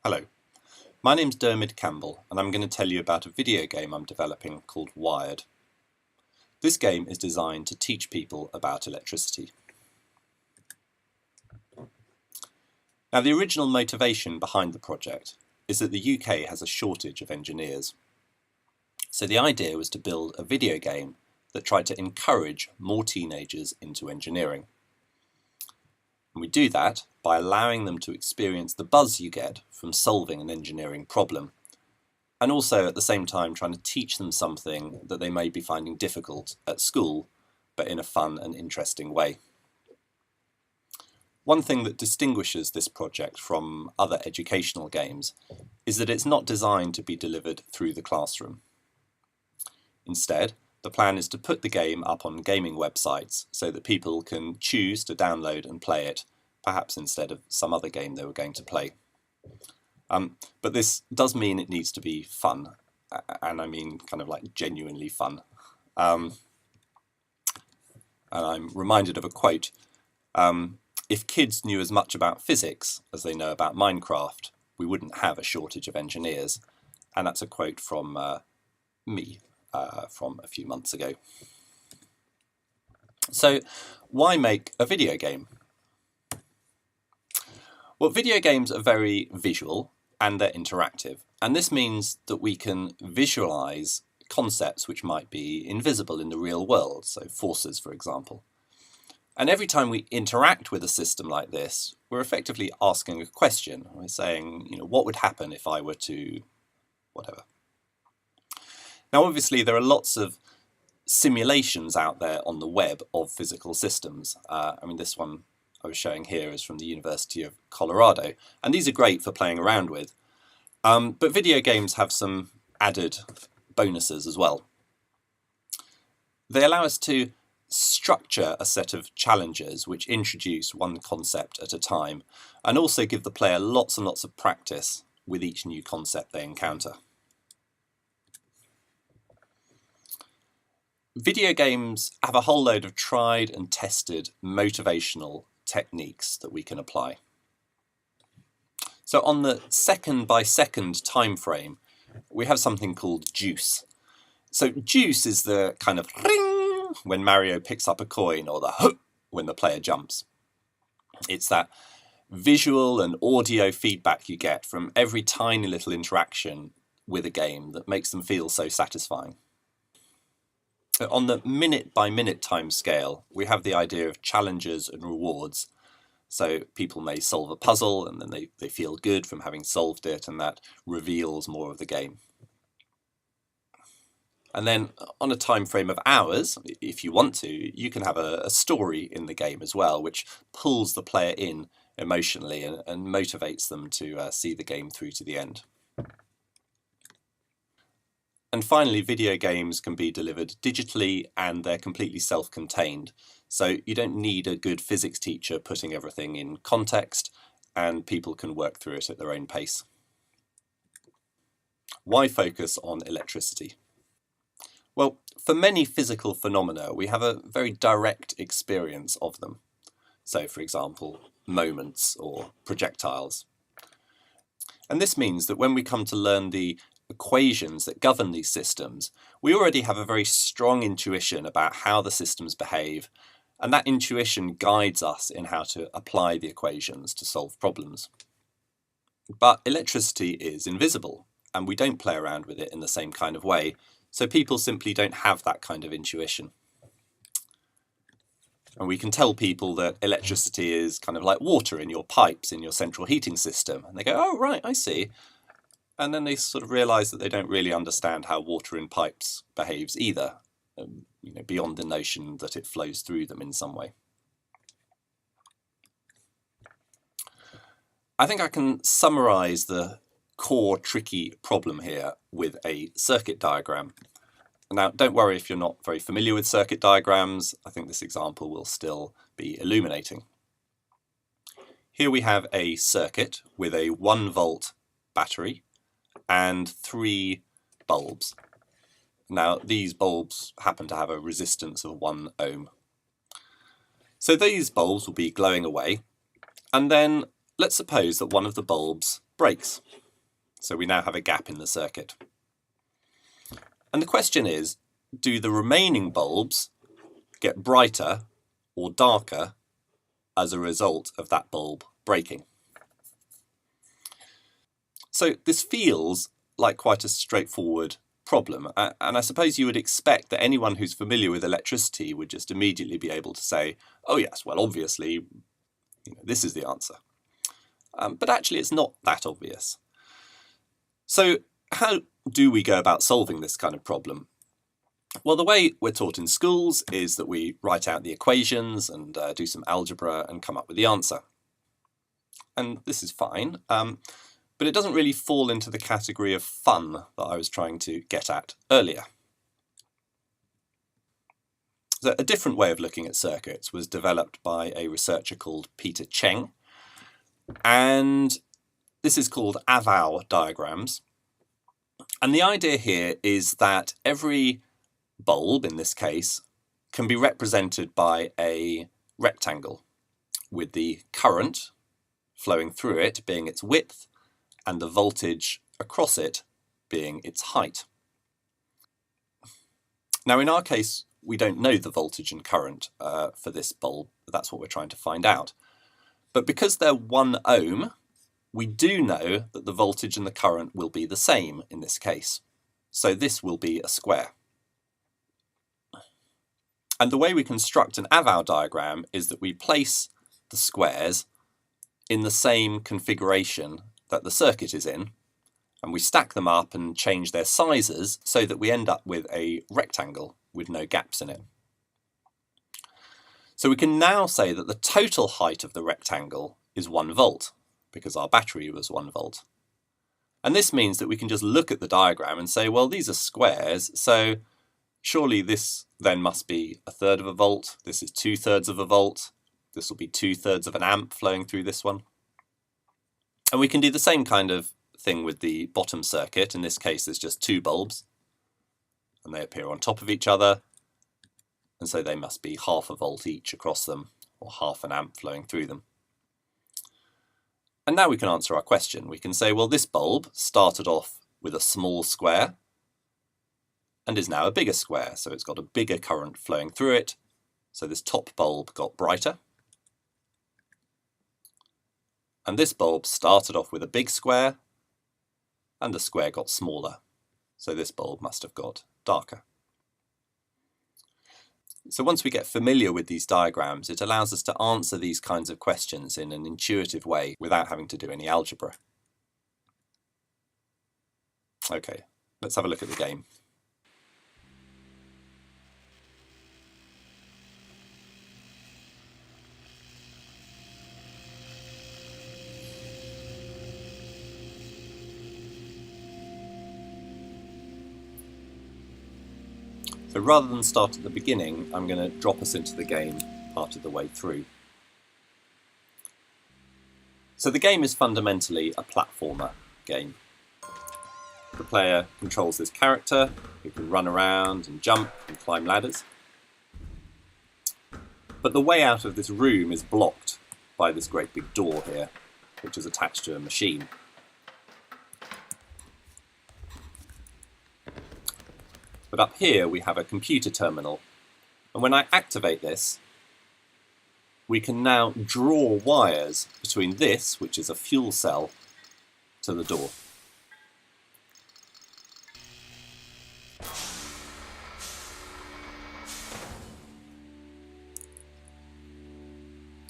Hello, my name's Dermot Campbell and I'm going to tell you about a video game I'm developing called Wired. This game is designed to teach people about electricity. Now, the original motivation behind the project is that the UK has a shortage of engineers. So the idea was to build a video game that tried to encourage more teenagers into engineering. And we do that by allowing them to experience the buzz you get from solving an engineering problem, and also at the same time trying to teach them something that they may be finding difficult at school, but in a fun and interesting way. One thing that distinguishes this project from other educational games is that it's not designed to be delivered through the classroom. Instead, the plan is to put the game up on gaming websites so that people can choose to download and play it, perhaps instead of some other game they were going to play. But this does mean it needs to be fun, and I mean kind of like genuinely fun. And I'm reminded of a quote, if kids knew as much about physics as they know about Minecraft, we wouldn't have a shortage of engineers. And that's a quote from me from a few months ago. So why make a video game? Well, video games are very visual and they're interactive, and this means that we can visualize concepts which might be invisible in the real world, so forces, for example. And every time we interact with a system like this, we're effectively asking a question. We're saying, what would happen if I were to whatever? Now, obviously, there are lots of simulations out there on the web of physical systems. This one I was showing here is from the University of Colorado, and these are great for playing around with. But video games have some added bonuses as well. They allow us to structure a set of challenges which introduce one concept at a time, and also give the player lots and lots of practice with each new concept they encounter. Video games have a whole load of tried and tested motivational techniques that we can apply. So on the second-by-second time frame, we have something called juice. So juice is the kind of ring when Mario picks up a coin, or the hup when the player jumps. It's that visual and audio feedback you get from every tiny little interaction with a game that makes them feel so satisfying. On the minute-by-minute time scale, we have the idea of challenges and rewards. So people may solve a puzzle and then they feel good from having solved it, and that reveals more of the game. And then on a time frame of hours, if you want to, you can have a story in the game as well, which pulls the player in emotionally and motivates them to see the game through to the end. And finally, video games can be delivered digitally and they're completely self-contained. So you don't need a good physics teacher putting everything in context, and people can work through it at their own pace. Why focus on electricity? Well, for many physical phenomena, we have a very direct experience of them. So, for example, moments or projectiles. And this means that when we come to learn the equations that govern these systems, we already have a very strong intuition about how the systems behave, and that intuition guides us in how to apply the equations to solve problems. But electricity is invisible, and we don't play around with it in the same kind of way, so people simply don't have that kind of intuition. And we can tell people that electricity is kind of like water in your pipes in your central heating system, and they go, oh right, I see. And then they sort of realise that they don't really understand how water in pipes behaves either, beyond the notion that it flows through them in some way. I think I can summarise the core tricky problem here with a circuit diagram. Now, don't worry if you're not very familiar with circuit diagrams. I think this example will still be illuminating. Here we have a circuit with a 1-volt battery and 3 bulbs. Now, these bulbs happen to have a resistance of 1 ohm. So these bulbs will be glowing away, and then let's suppose that one of the bulbs breaks. So we now have a gap in the circuit. And the question is, do the remaining bulbs get brighter or darker as a result of that bulb breaking? So this feels like quite a straightforward problem, and I suppose you would expect that anyone who's familiar with electricity would just immediately be able to say, oh yes, well obviously this is the answer. But actually it's not that obvious. So how do we go about solving this kind of problem? Well, the way we're taught in schools is that we write out the equations and do some algebra and come up with the answer. And this is fine, but it doesn't really fall into the category of fun that I was trying to get at earlier. So a different way of looking at circuits was developed by a researcher called Peter Cheng, and this is called AVOW diagrams. And the idea here is that every bulb, in this case, can be represented by a rectangle with the current flowing through it being its width and the voltage across it being its height. Now in our case we don't know the voltage and current for this bulb, that's what we're trying to find out. But because they're 1 ohm, we do know that the voltage and the current will be the same in this case. So this will be a square. And the way we construct an AVOW diagram is that we place the squares in the same configuration that the circuit is in, and we stack them up and change their sizes so that we end up with a rectangle with no gaps in it. So we can now say that the total height of the rectangle is 1 volt, because our battery was 1 volt. And this means that we can just look at the diagram and say, well, these are squares, so surely this then must be 1/3 of a volt, this is 2/3 of a volt, this will be 2/3 of an amp flowing through this one. And we can do the same kind of thing with the bottom circuit. In this case there's just 2 bulbs, and they appear on top of each other, and so they must be 1/2 a volt each across them, or 1/2 an amp flowing through them. And now we can answer our question. We can say, well, this bulb started off with a small square and is now a bigger square, so it's got a bigger current flowing through it, so this top bulb got brighter. And this bulb started off with a big square and the square got smaller, so this bulb must have got darker. So once we get familiar with these diagrams, it allows us to answer these kinds of questions in an intuitive way without having to do any algebra. Okay, let's have a look at the game. So rather than start at the beginning, I'm going to drop us into the game part of the way through. So the game is fundamentally a platformer game. The player controls this character who can run around and jump and climb ladders. But the way out of this room is blocked by this great big door here, which is attached to a machine. But up here we have a computer terminal, and when I activate this, we can now draw wires between this, which is a fuel cell, to the door.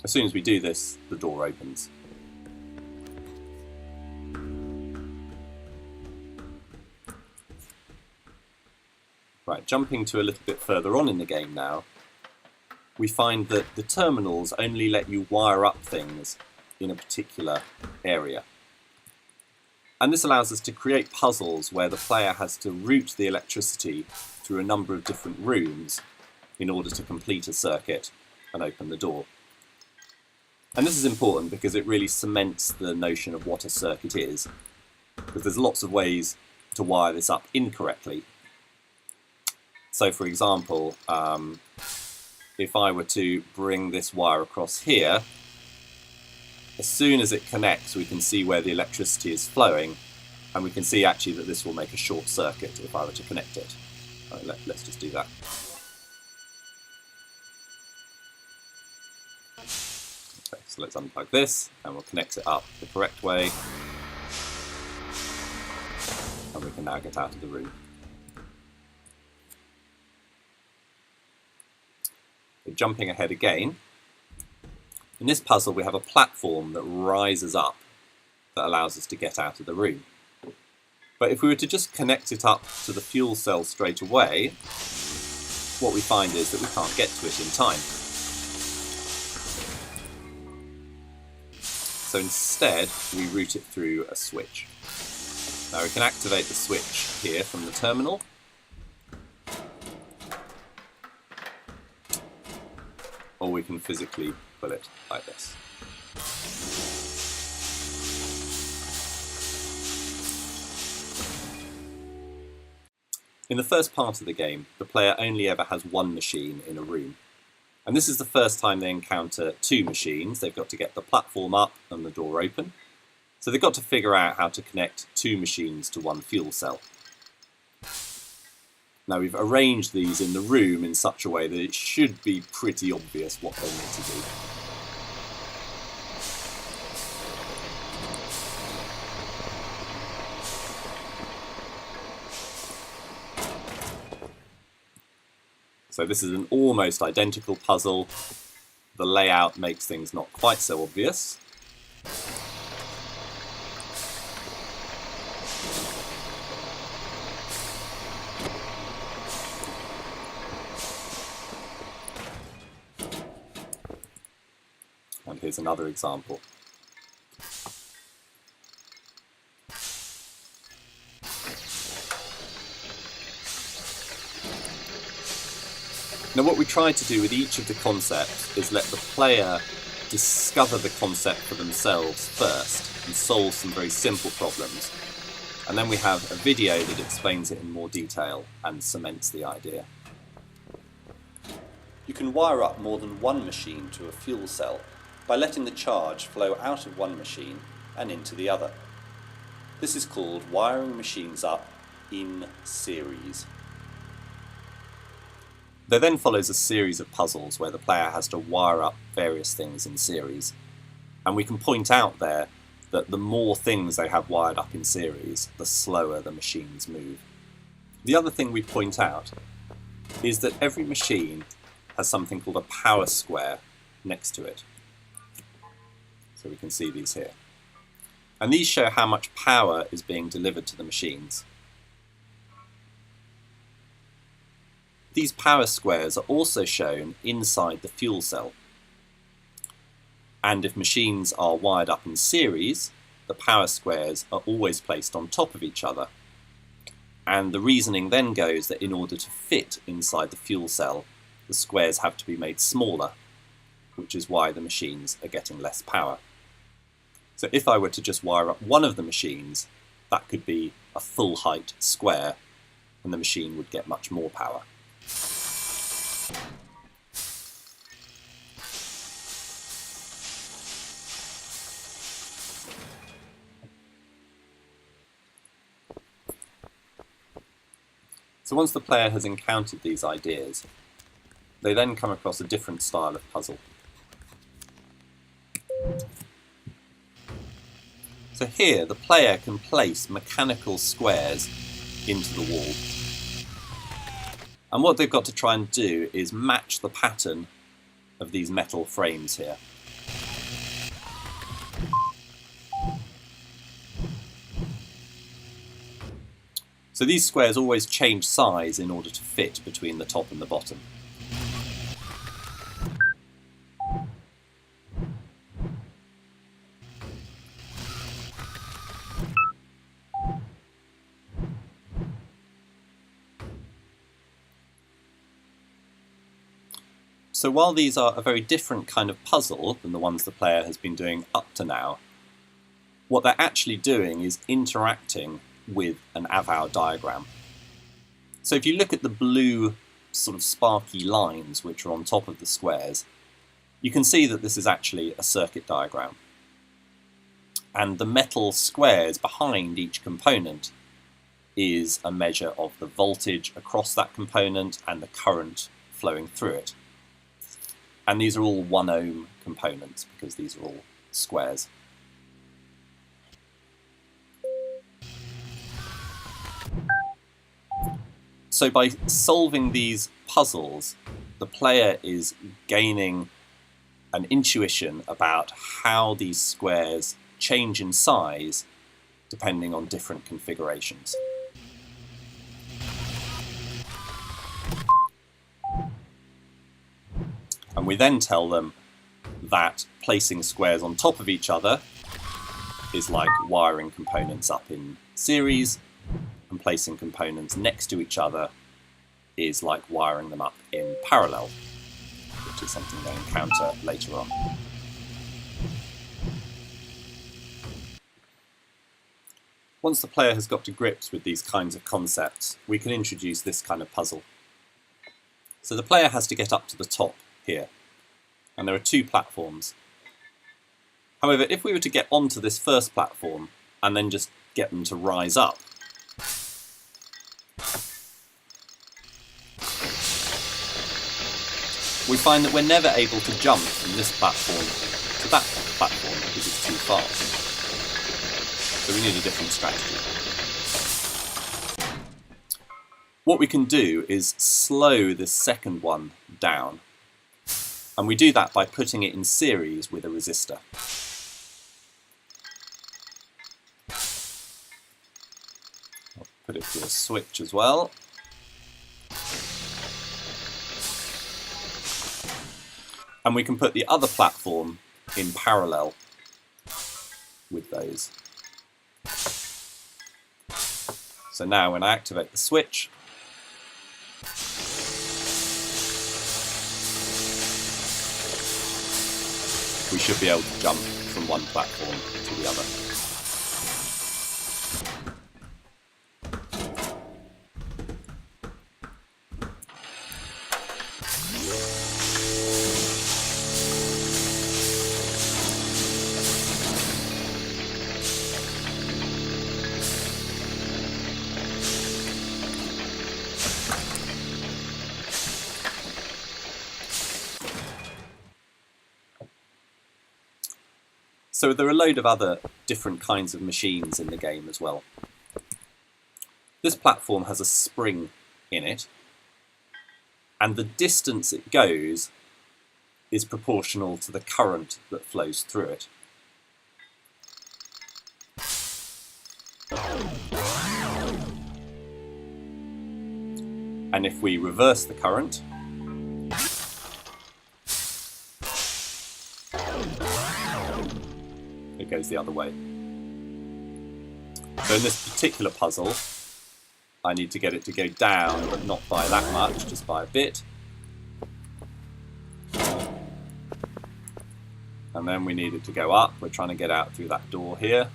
As soon as we do this, the door opens. Right, jumping to a little bit further on in the game now, we find that the terminals only let you wire up things in a particular area. And this allows us to create puzzles where the player has to route the electricity through a number of different rooms in order to complete a circuit and open the door. And this is important because it really cements the notion of what a circuit is, because there's lots of ways to wire this up incorrectly. So for example, if I were to bring this wire across here, as soon as it connects, we can see where the electricity is flowing, and we can see actually that this will make a short circuit if I were to connect it. Right, let's just do that. Okay, so let's unplug this, and we'll connect it up the correct way, and we can now get out of the room. So jumping ahead again, in this puzzle we have a platform that rises up that allows us to get out of the room. But if we were to just connect it up to the fuel cell straight away, what we find is that we can't get to it in time. So instead, we route it through a switch. Now we can activate the switch here from the terminal. Or we can physically pull it like this. In the first part of the game, the player only ever has one machine in a room. And this is the first time they encounter two machines. They've got to get the platform up and the door open. So they've got to figure out how to connect two machines to one fuel cell. Now we've arranged these in the room in such a way that it should be pretty obvious what they need to do. So this is an almost identical puzzle. The layout makes things not quite so obvious. And here's another example. Now what we try to do with each of the concepts is let the player discover the concept for themselves first and solve some very simple problems. And then we have a video that explains it in more detail and cements the idea. You can wire up more than one machine to a fuel cell by letting the charge flow out of one machine and into the other. This is called wiring machines up in series. There then follows a series of puzzles where the player has to wire up various things in series. And we can point out there that the more things they have wired up in series, the slower the machines move. The other thing we point out is that every machine has something called a power square next to it. So we can see these here. And these show how much power is being delivered to the machines. These power squares are also shown inside the fuel cell. And if machines are wired up in series, the power squares are always placed on top of each other. And the reasoning then goes that in order to fit inside the fuel cell, the squares have to be made smaller, which is why the machines are getting less power. So if I were to just wire up one of the machines, that could be a full height square, and the machine would get much more power. So once the player has encountered these ideas, they then come across a different style of puzzle. So here, the player can place mechanical squares into the wall. And what they've got to try and do is match the pattern of these metal frames here. So these squares always change size in order to fit between the top and the bottom. So while these are a very different kind of puzzle than the ones the player has been doing up to now, what they're actually doing is interacting with an AVOW diagram. So if you look at the blue sort of sparky lines which are on top of the squares, you can see that this is actually a circuit diagram. And the metal squares behind each component is a measure of the voltage across that component and the current flowing through it. And these are all 1 ohm components because these are all squares. So by solving these puzzles, the player is gaining an intuition about how these squares change in size depending on different configurations. And we then tell them that placing squares on top of each other is like wiring components up in series, and placing components next to each other is like wiring them up in parallel, which is something they encounter later on. Once the player has got to grips with these kinds of concepts, we can introduce this kind of puzzle. So the player has to get up to the top here, and there are 2 platforms. However, if we were to get onto this first platform and then just get them to rise up, we find that we're never able to jump from this platform to that platform because it's too far. So we need a different strategy. What we can do is slow this second one down. And we do that by putting it in series with a resistor. I'll put it through a switch as well. And we can put the other platform in parallel with those. So now when I activate the switch, we should be able to jump from one platform to the other. So there are a load of other different kinds of machines in the game as well. This platform has a spring in it, and the distance it goes is proportional to the current that flows through it. And if we reverse the current, it goes the other way. So in this particular puzzle, I need to get it to go down, but not by that much, just by a bit. And then we need it to go up. We're trying to get out through that door here.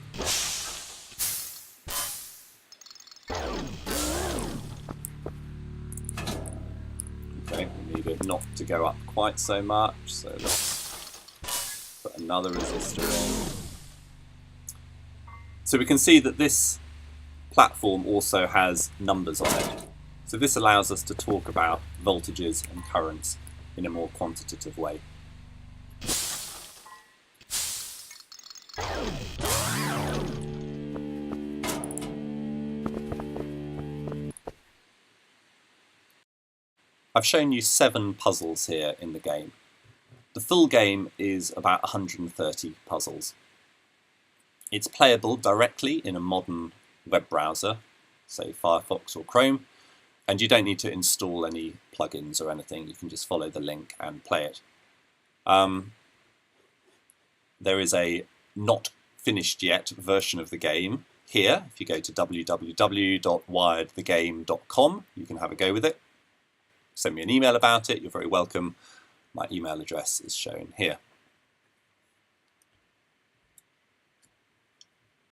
Okay, we need it not to go up quite so much, so let's put another resistor in. So we can see that this platform also has numbers on it. So this allows us to talk about voltages and currents in a more quantitative way. I've shown you 7 puzzles here in the game. The full game is about 130 puzzles. It's playable directly in a modern web browser, say Firefox or Chrome, and you don't need to install any plugins or anything. You can just follow the link and play it. There is a not finished yet version of the game here. If you go to www.wiredthegame.com, you can have a go with it. Send me an email about it. You're very welcome. My email address is shown here.